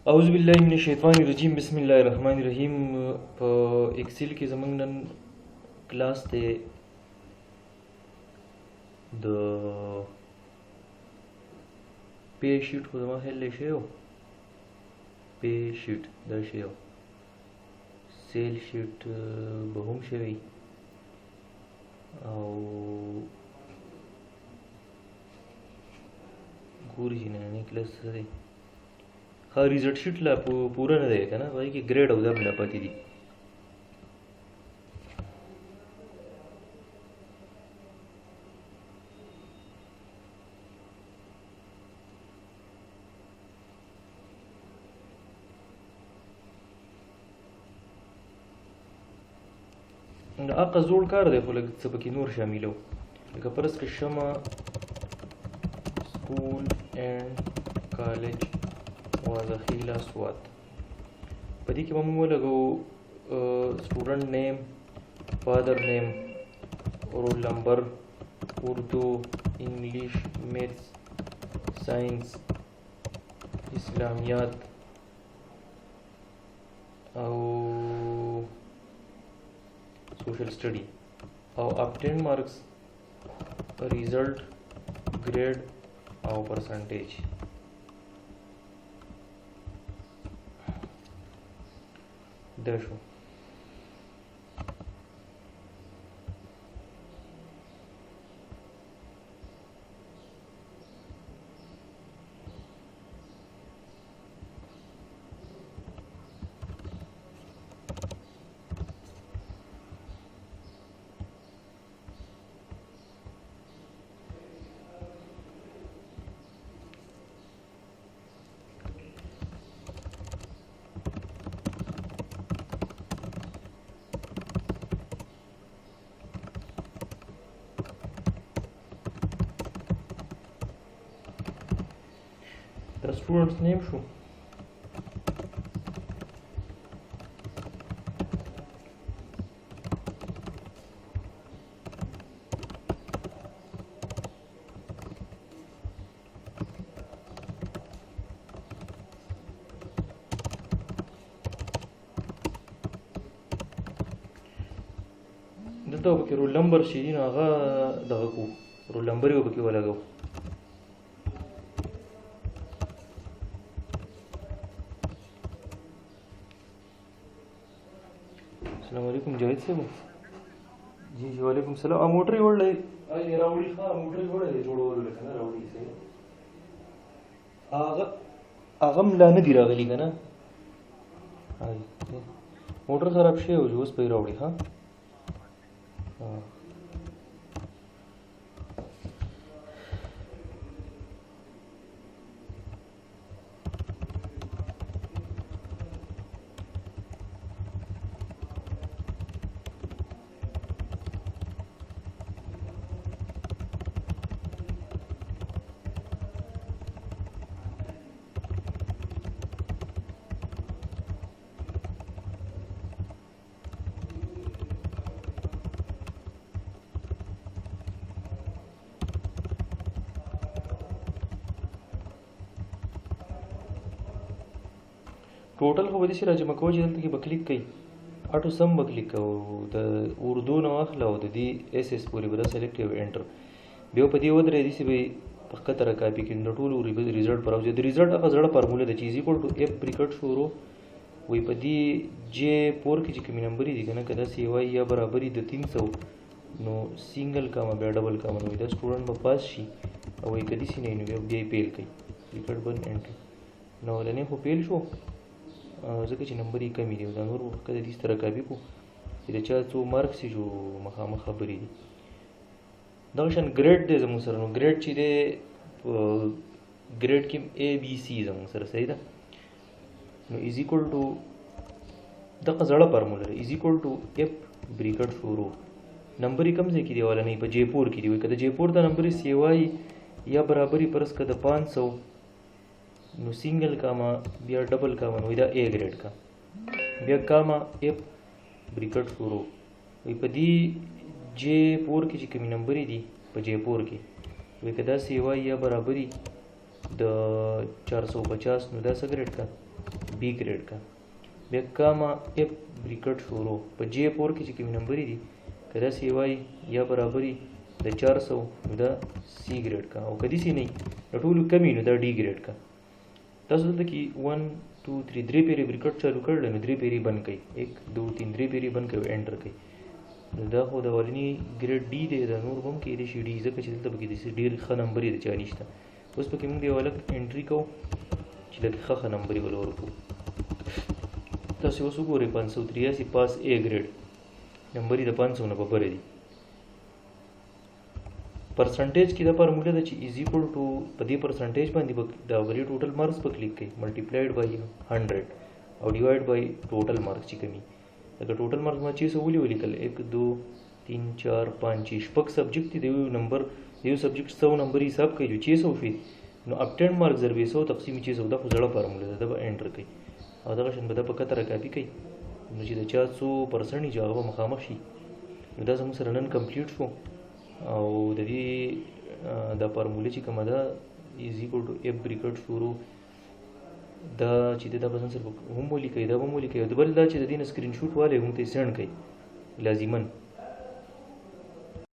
اعوذ بالله من الشیطان الرجیم بسم الله الرحمن الرحیم. په ایکسل کې زمونږ نن کلاس دی د پی شیټ، خو زما خیال دی شی و پی شیټ دا شی و سیل شیټ به هم شوی او ګوري چې نننی کلاس څه دی. ها ریزلټ شیټ لا پوره نه دی که نه، هغې کې ګریډ او دا لا پاتې دي. اقا زوړ کار دی خو لږ څه پکې نور شاملو، لکه فرض کړه شمع سکول اینډ کالج وازخیل اسوات. په دې کې به موږ ولګو سټوډنټ نیم، فادر نیم، رول نمبر، اردو، انګلیش، میتھس، ساینس، اسلامیات او social study او obtained marks، result، grade او percentage. دا شو. The student's name شو. دلته به کې رول نمبر شي نو هغه دغه کو رول نمبر یې به کې ولګو. السلام علیکم جاوید صاحب. جی جی وعلیکم السلام. موټر یې وړلی راوړي. ښه موټر یې وړلی جوړولو لکه نه راوړي صحیح. هغه هم لا نه دي راغلي که نه. موټر خراب شوی و چې اوس به یې راوړي. ښه ټوټل خو به داسې راجمع کوو چې دلته کې به کلیک کوي، اټو سم به کلیک کوو، د اردو نه واخله او د دې ایس ایس پورې به دا سلیکټ او انټر بیا په دې ودرې داسې به یې په ښکته را کاپي کړي. د ټولو ریزلټ پر راوځي. د ریزلټ هغه زړه فارموله ده چې از ایکول ټو اف بریکټ شروع وایي په دې جې پور کې چې کومې نمبرې دي که نه، که داسې وایي یا برابري د 300 نو سینګل کامه بیا ډبل کامه نو دا سټوډنټ به پاس شي او وایي که داسې نه وي نو بیا یې پیل کوي بریکټ بند انټر. نو اولنی خو پیل شو ځکه چې نمبر یې کمې دي او دا نور به ښکته دې سره کاپي کړو چې د چا څو مارکس یې جو مخامخ خبرې دي. دغه شان ګریډ دی زموږ سره. نو ګریډ چې دی ګریډ کې اے بي سی زموږ سره صحیح ده. نو از ایکول ټو دغه زړه فارموله ده از ایکول ټو اف بریکټ شروع نمبر یې کوم ځای کې دی اولنی په جیپور کې دی. وایي که د جیپور دا نمبر یې سیوای یا برابري فرض که د 500 نو سنگل کاما بیا ډبل کاما نو دا اے گریډ کا بیا کاما اف بریکټ شروع وي په دې جے پور کې چې کوم نمبر دي په جے پور کې وي کدا سی وای یا برابرۍ د 450 نو دا څه ګریډ کا بی ګریډ کا. بیا کاما اف بریکټ شروع په جې پور کې چې کوم نمبر دي که داسې وای یا برابري د 400 نو دا سی ګریډ کا، او که داسې نه د ټولو کمي نو دا ډي ګریډ کا. تاسو دلته کې 1 2 3 درې پیرې بریکټ چالو کړل نو درې پیرې بند کړئ، 1 2 3 درې پیرې بند کړئ او انټر کړئ. نو دا خو د اولني ګریډ ډي دی، دا نور هم کېدای شي ډي، ځکه چې دلته پکې داسې ډېر ښه نمبر یې د چا نشته. اوس پکې موږ یو هلک انټري کوو چې لږ ښه نمبر یې ول ورکړو. تاسو اوس وګورئ 583 پاس اے ګریډ نمبر یې د 500 نه په بره دي. پرسنټیج کې دا فارموله ده چې از ایکول ټو په دې پرسنټیج باندې د اووري ټوټل مارکس په کلیک کړئ ملټیپلایډ بای 100 او ډیوایډ بای ټوټل مارکس چې کمی. لکه ټوټل مارکس ما 600 ولیکل 1 2 3 4 5 6 شپږ سبجیکټ دي، د یو نمبر د یو سبجیکټ 100 نمبر حساب کوي جو 600 شي نو ابټین مارکس ضرب 100 تقسیم 600 دا خو زړه فارموله ده، دا به انټر کړئ او دغه شان به دا په کتره کاپي کړئ نو چې د چا 100% چې هغه به مخامخ شي. نو دا زموږ سره نن کمپلیټ شو او د دې دا فارموله چې کومه ده از ایکول ټو اف بریکټ شروع دا چې دا به ځان سره هم ولیکئ، دا به هم ولیکئ او د بل دا چې د دې نه سکرین شوټ والی هم ته یې سینډ کړئ لازماً.